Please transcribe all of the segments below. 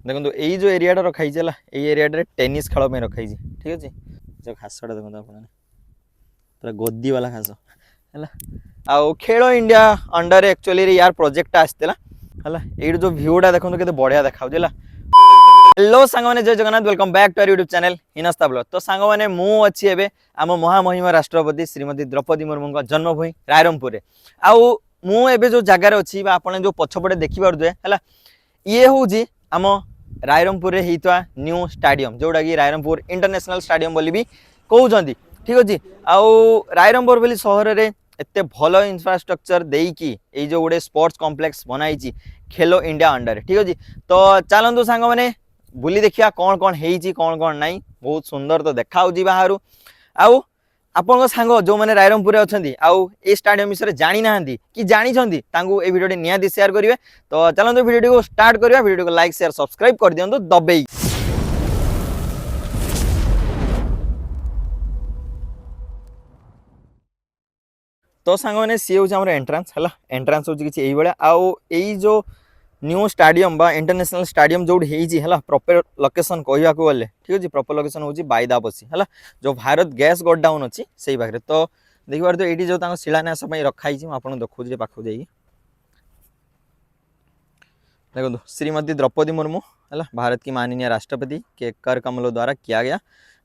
देखो यही जो एरिया रखाई है ये एरिया टेनिस खेल रखाई ठीक अच्छे जो घासटा देखो आप पूरा गद्दी वाला घास है आउ खेल इंडिया अंडर एक्चुअली यार प्रोजेक्ट आसला है ये जो भ्यूटा देखो के बढ़िया देखा हेलो सांग मैंने जय Jagannath welcome back to our YouTube channel हिनस्ता ब्लॉग। तो सांग मैंने मुझे एवं आम महामहिम राष्ट्रपति श्रीमती द्रौपदी मुर्मू जन्मभूमि रायरंगपुर आउ मुझे जो जगार अच्छी आप जो पछपटे देखिपे है ये हूँ आम रायरंगपुर होता न्यू स्टाडियम जोटा कि रायरंगपुर इंटरनेशनल स्टाडियम बोली भी कहते ठीक अच्छे आउ रायरंगपुर बोली सहर में एत भल इंफ्रास्ट्रक्चर देकी ये जो गोटे स्पोर्ट्स कॉम्प्लेक्स बनाई खेलो इंडिया अंडर ठीक अच्छे। तो चलतु सांग मैंने बुली देखिया कौन कौन है कौन कौन नाई बहुत सुंदर तो देखा बाहर आउ आपण सांग जो मैंने रायरंगपुर अच्छा आउ ए स्टाडियम विषय जानी ना कि जानी ये वीडियो निहाती शेयर करेंगे। तो चलते वीडियो को स्टार्ट करिया वीडियो को लाइक शेयर सब्सक्राइब कर दिंतु दबे। तो सांग मैंने सी हूँ आम एंट्रांस है एंट्रांस हूँ कि भाया आउ यही जो न्यू स्टाडियम बा इंटरनेशनल स्टाडियम जो है प्रॉपर लोकेशन कहवा गले ठीक अच्छे प्रॉपर लोकेशन हूँ बाईदाबसी है जो भारत गैस गोडाउन अच्छी से ही पाखे। तो देखिए तो ये जो शिलान्यास रखाई आपको देखा पाखक जा देखो श्रीमती द्रौपदी मुर्मू है भारत की माननीय राष्ट्रपति के कर कमलों द्वारा किया गया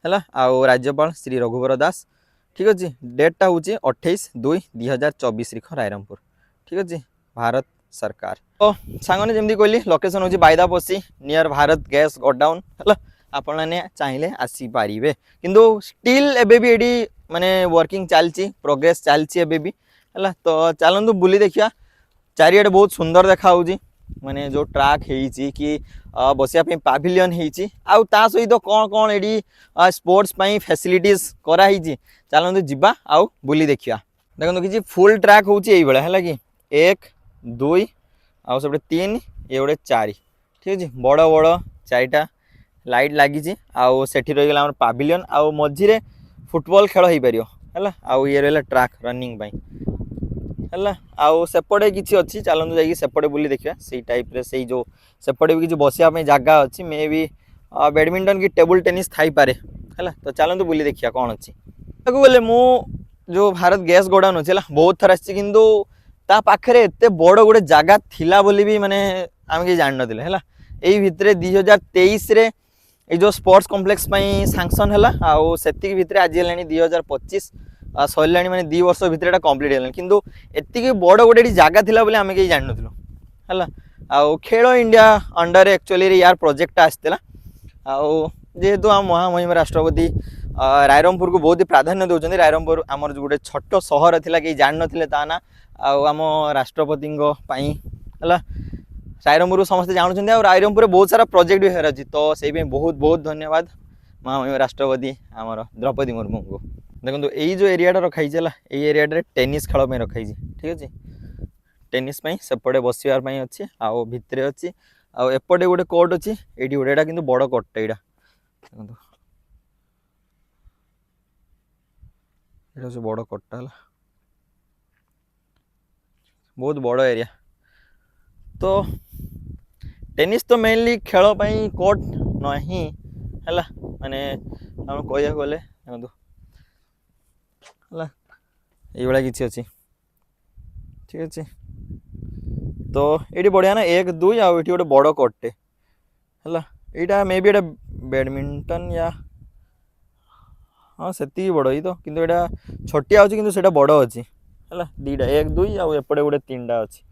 है आउ राज्यपाल श्री रघुवर दास ठीक अच्छे। डेटा हूँ 28/2/2024 रायरंगपुर ठीक अच्छे भारत सरकार। तो सांगने जमी कहली लोकेशन हूँ बाईदाबसी नियर भारत गैस गोडाउन है आपने चाहिए आसीपारे किंतु स्टिल एबे भी ये माने वर्किंग चलती प्रोग्रेस चलती एबे भी है। तो चलतु बुली देखिया चारिआडे बहुत सुंदर देखा माने जो ट्रैक है कि बसिया पाविलियन होती सहित कौन कौन ये स्पोर्ट्स फैसिलिटीज कराई चलतु जीवा आउ बुली देखिया। देखो कि फुल ट्रैक हूँ है कि 1 2 आउ सब 3 ये गोटे 4 ठीक अच्छे बड़ बड़ 4टा लाइट लगी आउ सेठी रहीगला पाविलियन आउ मझीरे फुटबॉल खेल हो पार है आउ ये रहा ट्रैक रनिंग है आउ सेपटे किसी अच्छी चलतु जाइए सेपटे बुली देखिए से टाइप रे से जो सेपटे भी किसी बसिया जगह अच्छी मे भी बैडमिंटन की टेबल टेनिस थी पारे है। तो चलतु बुली देखिए कौन अच्छी गले मु जो भारत गैस गोडाउन अच्छे बहुत थर आंतु ता पाखे एत बड़ गोटे जगह थिला बोली भी माने आम कि जान नथिले है यही भितर 2023 रे ये जो स्पोर्ट्स कॉम्प्लेक्स सांक्शन है आउ से भितर आज है 2025 सरला माने 2 वर्ष भितर कंप्लीट है किंतु एति बड़ गोटे जगह थिला बोली आम कहीं जान नथिलु है आउ खेलो इंडिया अंडर एक्चुअली यार प्रोजेक्ट आसला आउ जेहेतु आम महामहिम राष्ट्रपति रायरंगपुर को बहुत ही प्राधान्य दौरान रायरंगपुर आमर जो गोटे छोट सहर थिला कहीं जान नथिले ता ना आम राष्ट्रपति है रायरंगपुर समस्ते जानते हैं रायरंगपुर बहुत सारा प्रोजेक्ट भी हो रही। तो से बहुत बहुत धन्यवाद महामहिम राष्ट्रपति आमर द्रौपदी मुर्मू को। देखो यही जो एरिया रखाई है ये एरिया टेनिस खेल रखाई ठीक अच्छे टेनिस सेपटे बसवार अच्छे आउ भितर अच्छी आउ एपटे गोटे कोर्ट अच्छी ये गोटे कि बड़ कोर्टा यहाँ देखो बड़ कोर्टा है बहुत बड़ एरिया। तो टेनिस तो मेनली खेल कोर्ट नहीं है माने आम कह गले देखो ये किसी अच्छी ठीक अच्छे। तो ये बढ़िया ना 1 2 आउ ये गोटे बड़ कोर्टे है यहाँ मे बी बैडमिंटन या हाँ से बड़ ही तो किंतु एटा छोटिया अच्छी किंतु बड़ अच्छी है 2टा 1 2 आउ एपटे गोटे 3टा अच्छी।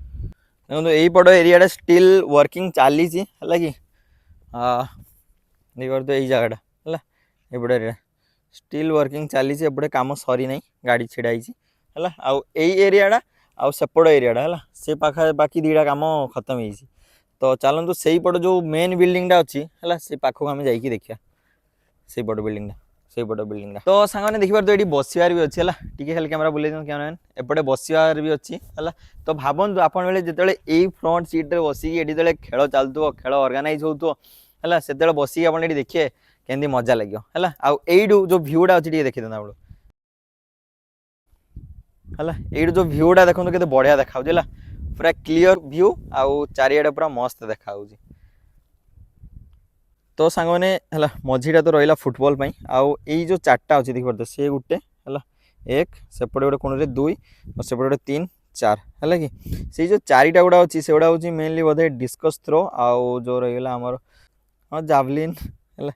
देखो यही पट एरिया स्टिल वर्किंग चली है कि देखो तो यही जगह है एपटे एरिया स्टिल वर्किंग चली एपटे कम सरी ना गाड़ी छिड़ा है आउ यही एरिया आउ सेपट एरिया है से पाखापाखि 2टा काम खत्म हो। तो चलतु से पट जो मेन बिल्डिंगटा अच्छी है से पाखक आम जा देखिया से पट बिल्डिंगटा से पट बिल्डिंगटा। तो सांग देखिए तो ये बसवार भी अच्छी है टी खाली कैमेरा बुले क्या एपटे बसवार भी अच्छी है। तो भावतु आप जो यही फ्रंट सीट्रे बसिक ये खेल चलुव खेल ऑर्गेनाइज हो से बसिक आप देखिए केमती मजा लगे है आउ यू जो भ्यूटा अच्छी देखिए आप है ये जो भ्यूटा देखो के बढ़िया देखा पूरा क्लीयर व्यू आउ चारिआडे पूरा मस्त देखा तो सांग मैंने है मझीटा तो रहा फुटबॉल आउ यही जो चार्टा अच्छे देखिए सी गोटे है एक सेपटे गोटे कोण दुई और सेपटे गोटे तीन चार है कि से जो चारिटा गुड़ा अच्छी से गुड़ा हूँ मेनली बोधे डिस्कस थ्रो आउ जो रहीगला आमर हाँ जावलिन है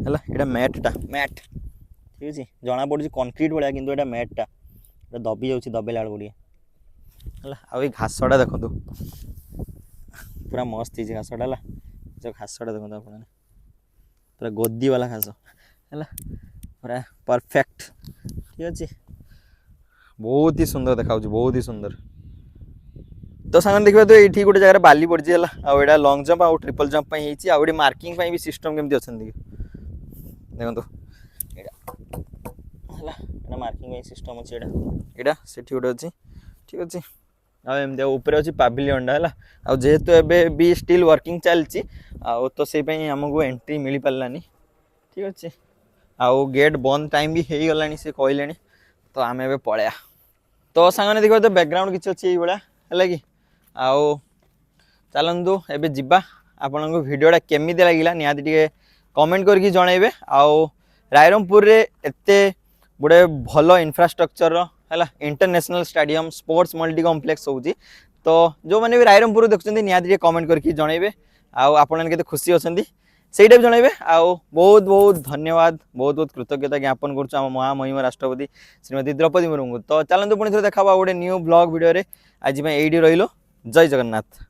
यहाँ मैटा मैट ठीक अच्छे जना पड़ी कंक्रीट भाया कि मैटा दबी जाऊँगी दबेला बेल है आई घासटा देखो पूरा मस्त है घासटा है जो घासटा देखो आप पूरा गद्दी वाला घास है पूरा परफेक्ट ठीक अच्छे बहुत ही सुंदर देखा बहुत ही सुंदर तो सांग देखिए तो ये गोटे जगह बाली पड़ी है आउटा लंग जंप आउ ट्रिपल जंप आउ मार्किंग भी सिस्टम केमती अच्छा देखो है मार्किंग सिस्टम अच्छे यहाँ से गोटे अच्छी ठीक अच्छे आमती ऊपर अच्छी पाविलियनटा है आ जेहेतु एवं भी स्टिल वर्किंग चलती तो से आमको एंट्री मिल पारानी ठीक अच्छे आउ गेट बंद टाइम भी हो गला से कहले तो आम ए पलैया तो सांगने देखिए तो बैकग्राउंड किसी अच्छी ये है कि आउ चलतु एवं जावा आपण को भिडटा केमी लगे निहाती कमेंट करके जनइबे आउ रायरंगपुर रे एते गोटे भल इंफ्रास्ट्रक्चर है international stadium sports multi complex होची तो जो मैंने भी रायरंगपुर देखते निहाती कमेंट करके जनइबे आउ आपण केते खुशी अच्छी सहीटा भी जनइबे आउ बहुत बहुत धन्यवाद बहुत बहुत कृतज्ञता ज्ञापन करुँ महामहिम राष्ट्रपति श्रीमती द्रौपदी मुर्मू तो चलतु पुणी थे देखा गोटे न्यू ब्लॉग वीडियो आज यही रही जय जगन्नाथ।